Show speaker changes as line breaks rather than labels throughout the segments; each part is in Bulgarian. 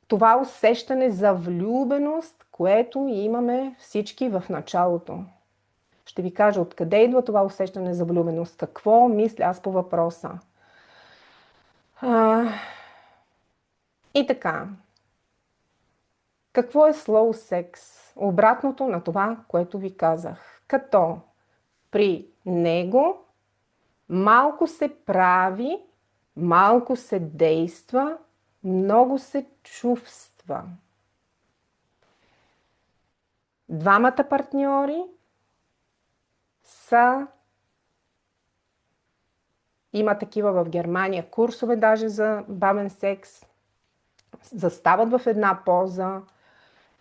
това усещане за влюбеност, което имаме всички в началото. Ще ви кажа откъде идва това усещане за влюбеност. Какво мисля аз по въпроса. И така. Какво е slow секс? Обратното на това, което ви казах. Като при него малко се прави, малко се действа, много се чувства. Двамата партньори има такива в Германия курсове даже за бавен секс, застават в една поза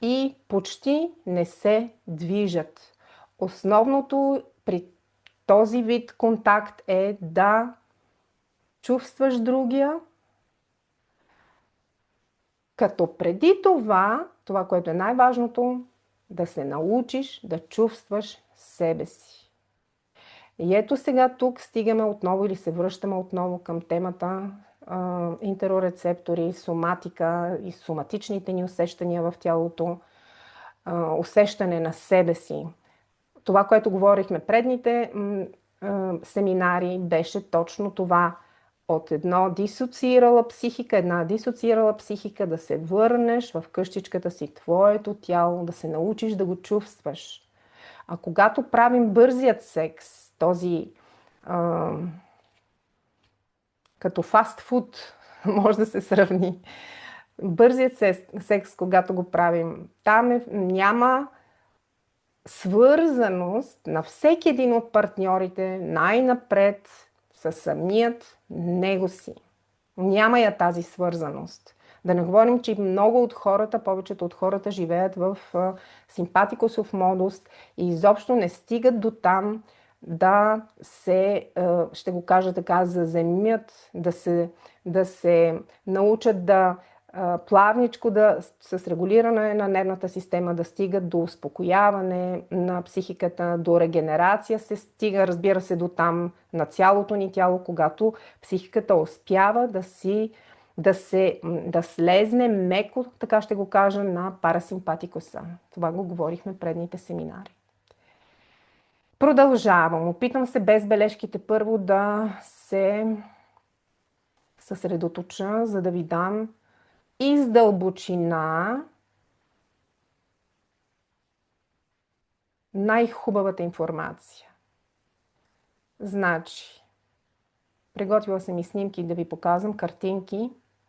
и почти не се движат. Основното при този вид контакт е да чувстваш другия, като преди това, което е най-важното, да се научиш да чувстваш себе си. И ето сега тук стигаме отново или се връщаме отново към темата интерорецептори, соматика и соматичните ни усещания в тялото, усещане на себе си. Това, което говорихме предните семинари, беше точно това. От една дисоциирала психика да се върнеш в къщичката си, твоето тяло, да се научиш да го чувстваш. А когато правим бързият секс, този като фастфуд, може да се сравни, бързият секс, когато го правим, там няма свързаност на всеки един от партньорите най-напред със самият него си. Няма я тази свързаност. Да не говорим, че много от хората, повечето от хората живеят в симпатикосов модус и изобщо не стигат до там да се, ще го кажа така, заземят, да се научат да плавничко с регулиране на нервната система да стигат до успокояване на психиката, до регенерация се стига, разбира се, до там на цялото ни тяло, когато психиката успява да слезне меко, така ще го кажа, на парасимпатикуса. Това го говорихме предните семинари. Продължавам. Опитам се без бележките първо да се съсредоточа, за да ви дам издълбочина най-хубавата информация. Значи, приготвила съм и снимки да ви показвам, картинки.